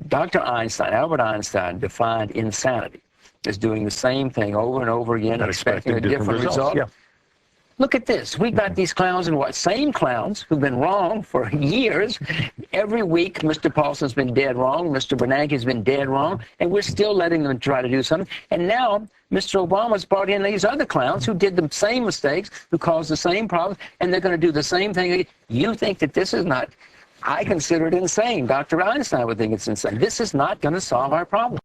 Dr. Einstein, Albert Einstein, defined insanity as doing the same thing over and over again and expecting a different result. Yeah. Look at this. We got these clowns and what? Same clowns who've been wrong for years. Every week, Mr. Paulson's been dead wrong. Mr. Bernanke's been dead wrong. And we're still letting them try to do something. And now Mr. Obama's brought in these other clowns who did the same mistakes, who caused the same problems, and they're going to do the same thing. You think that this is not... I consider it insane. Dr. Einstein would think it's insane. This is not going to solve our problem.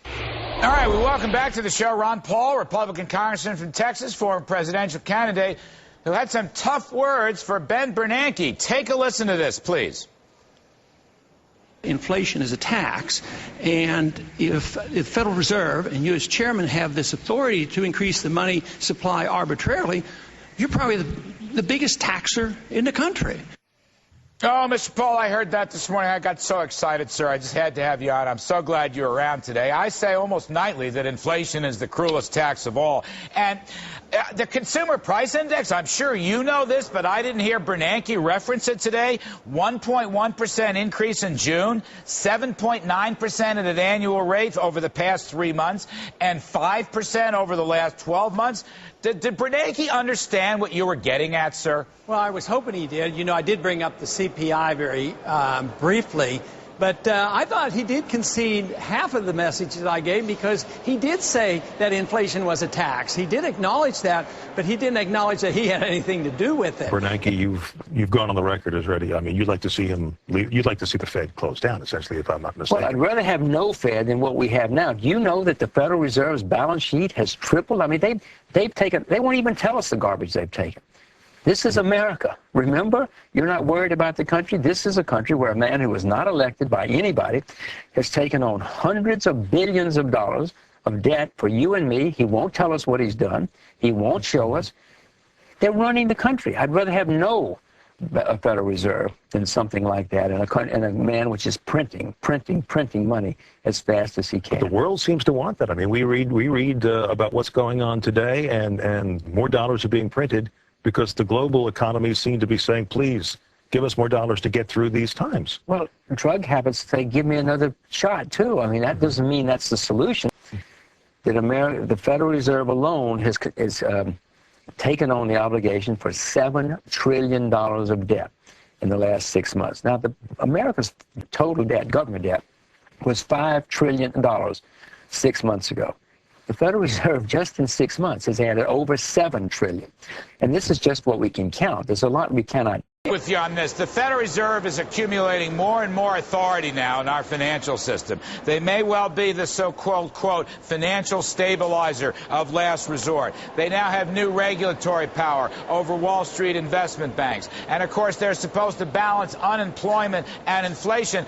All right, we welcome back to the show Ron Paul, Republican congressman from Texas, former presidential candidate, who had some tough words for Ben Bernanke. Take a listen to this, please. Inflation is a tax, and if the Federal Reserve and you as chairman have this authority to increase the money supply arbitrarily, you're probably the biggest taxer in the country. Oh, Mr. Paul, I heard that this morning. I got so excited, sir. I just had to have you on. I'm so glad you're around today. I say almost nightly that inflation is the cruelest tax of all. And the Consumer Price Index, I'm sure you know this, but I didn't hear Bernanke reference it today. 1.1% increase in June, 7.9% at an annual rate over the past 3 months, and 5% over the last 12 months. Did Bernanke understand what you were getting at, sir? Well, I was hoping he did. You know, I did bring up the CPI very briefly, but I thought he did concede half of the message that I gave, because he did say that inflation was a tax. He did acknowledge that, but he didn't acknowledge that he had anything to do with it. Bernanke, you've gone on the record as ready. I mean, you'd like to see him leave. You'd like to see the Fed close down, essentially, if I'm not mistaken. Well, I'd rather have no Fed than what we have now. Do you know that the Federal Reserve's balance sheet has tripled? I mean, they've taken. They won't even tell us the garbage they've taken. This is America. Remember, you're not worried about the country. This is a country where a man who was not elected by anybody has taken on hundreds of billions of dollars of debt for you and me. He won't tell us what he's done. He won't show us. They're running the country. I'd rather have no Federal Reserve than something like that, and a man which is printing money as fast as he can. But the world seems to want that. I mean, we read about what's going on today, and more dollars are being printed, because the global economies seem to be saying, please, give us more dollars to get through these times. Well, drug habits say, give me another shot, too. I mean, that doesn't mean that's the solution. That the Federal Reserve alone has taken on the obligation for $7 trillion of debt in the last 6 months. Now, America's total debt, government debt, was $5 trillion 6 months ago. The Federal Reserve, just in 6 months, has added over $7 trillion. And this is just what we can count. There's a lot we cannot. With you on this, the Federal Reserve is accumulating more and more authority now in our financial system. They may well be the so-called, quote, financial stabilizer of last resort. They now have new regulatory power over Wall Street investment banks. And, of course, they're supposed to balance unemployment and inflation.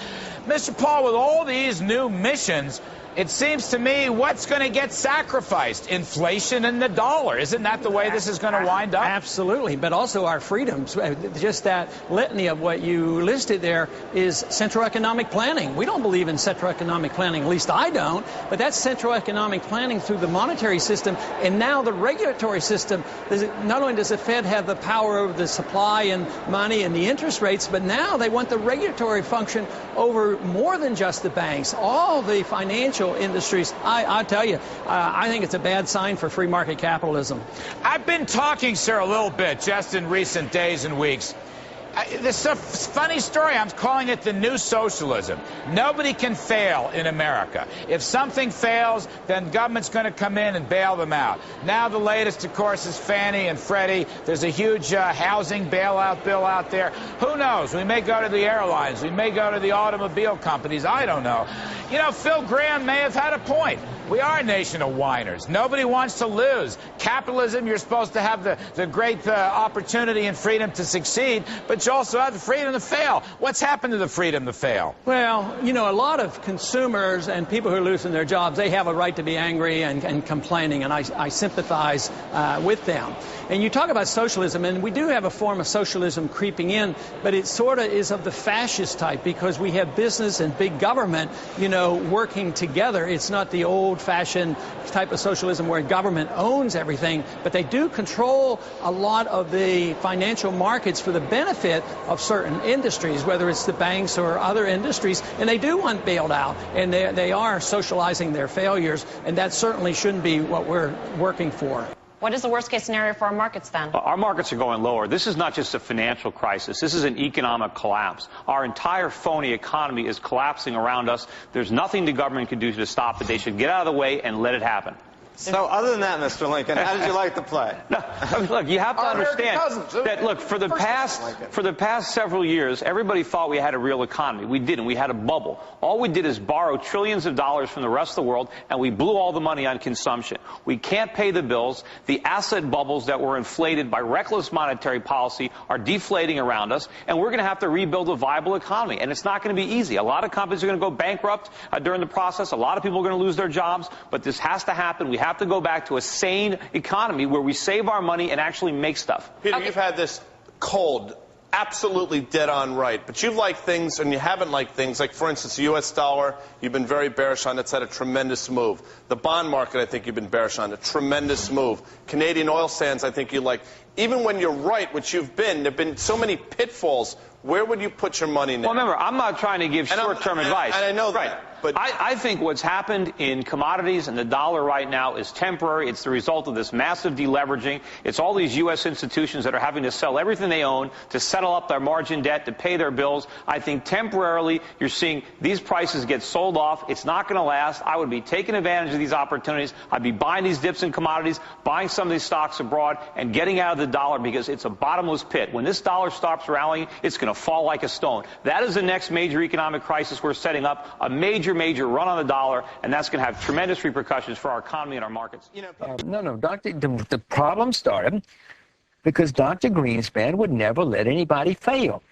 Mr. Paul, with all these new missions, it seems to me, what's going to get sacrificed? Inflation and the dollar. Isn't that the way this is going to wind up? Absolutely, but also our freedoms. Just that litany of what you listed there is central economic planning. We don't believe in central economic planning, at least I don't, but that's central economic planning through the monetary system and now the regulatory system. Not only does the Fed have the power over the supply and money and the interest rates, but now they want the regulatory function over more than just the banks, all the financial industries. I tell you, I think it's a bad sign for free market capitalism. I've been talking, sir, a little bit just in recent days and weeks. This is a funny story. I'm calling it the new socialism. Nobody can fail in America. If something fails, then government's going to come in and bail them out. Now the latest, of course, is Fannie and Freddie. There's a huge housing bailout bill out there. Who knows? We may go to the airlines. We may go to the automobile companies. I don't know. You know, Phil Graham may have had a point. We are a nation of whiners. Nobody wants to lose. Capitalism, you're supposed to have the great opportunity and freedom to succeed, but you also have the freedom to fail. What's happened to the freedom to fail? Well, you know, a lot of consumers and people who are losing their jobs, they have a right to be angry and complaining, and I sympathize with them. And you talk about socialism, and we do have a form of socialism creeping in, but it sort of is of the fascist type, because we have business and big government, you know, working together. It's not the old old-fashioned type of socialism where government owns everything, but they do control a lot of the financial markets for the benefit of certain industries, whether it's the banks or other industries, and they do want bailed out, and they are socializing their failures, and that certainly shouldn't be what we're working for. What is the worst-case scenario for our markets, then? Our markets are going lower. This is not just a financial crisis. This is an economic collapse. Our entire phony economy is collapsing around us. There's nothing the government can do to stop it. They should get out of the way and let it happen. So other than that, Mr. Lincoln, how did you like the play? No, I mean, look, you have to understand that, look, for the past several years, everybody thought we had a real economy. We didn't. We had a bubble. All we did is borrow trillions of dollars from the rest of the world, and we blew all the money on consumption. We can't pay the bills. The asset bubbles that were inflated by reckless monetary policy are deflating around us, and we're going to have to rebuild a viable economy. And it's not going to be easy. A lot of companies are going to go bankrupt during the process. A lot of people are going to lose their jobs, but this has to happen. We have to go back to a sane economy where we save our money and actually make stuff. Peter, you've had this cold, absolutely dead on right, but you've liked things and you haven't liked things. Like, for instance, the U.S. dollar, you've been very bearish on. It's had a tremendous move. The bond market, I think you've been bearish on. A tremendous move. Canadian oil sands, I think you like. Even when you're right, which you've been, there have been so many pitfalls. Where would you put your money now? Well, remember, I'm not trying to give short-term advice. And I know that. Right. But I think what's happened in commodities and the dollar right now is temporary. It's the result of this massive deleveraging. It's all these U.S. institutions that are having to sell everything they own to settle up their margin debt, to pay their bills. I think temporarily you're seeing these prices get sold off. It's not going to last. I would be taking advantage of these opportunities. I'd be buying these dips in commodities, buying some of these stocks abroad, and getting out of the dollar because it's a bottomless pit. When this dollar stops rallying, it's going to fall like a stone. That is the next major economic crisis we're setting up, a major run on the dollar, and that's going to have tremendous repercussions for our economy and our markets. The problem started because Dr. Greenspan would never let anybody fail.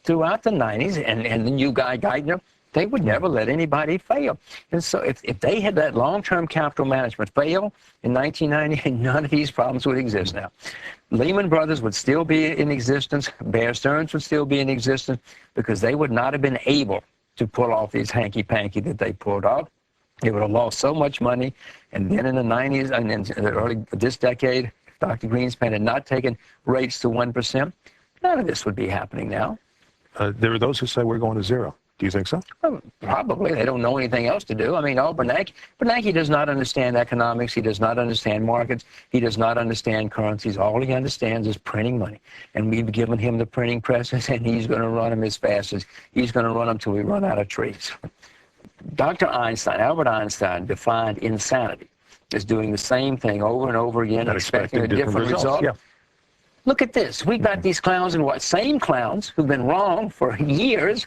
Throughout the 90s, and the new guy, Geithner, they would never let anybody fail. And so if they had that long-term capital management fail in 1990, none of these problems would exist now. Lehman Brothers would still be in existence. Bear Stearns would still be in existence because they would not have been able to pull off these hanky-panky that they pulled off. They would have lost so much money. And then in the 90s and in the early this decade, if Dr. Greenspan had not taken rates to 1%, none of this would be happening now. There are those who say we're going to zero. Do you think so? Well, probably. They don't know anything else to do. I mean, Bernanke does not understand economics. He does not understand markets. He does not understand currencies. All he understands is printing money. And we've given him the printing presses, and he's going to run them as fast as he's going to run them till we run out of trees. Albert Einstein, defined insanity as doing the same thing over and over again and expecting a different result. Yeah. Look at this. We've got these clowns and same clowns who've been wrong for years.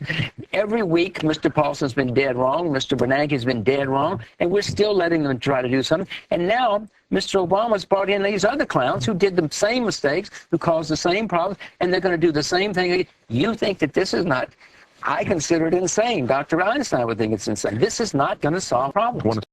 Every week, Mr. Paulson's been dead wrong. Mr. Bernanke's been dead wrong. And we're still letting them try to do something. And now Mr. Obama's brought in these other clowns who did the same mistakes, who caused the same problems, and they're going to do the same thing. You think that this is not, I consider it insane. Dr. Einstein would think it's insane. This is not going to solve problems.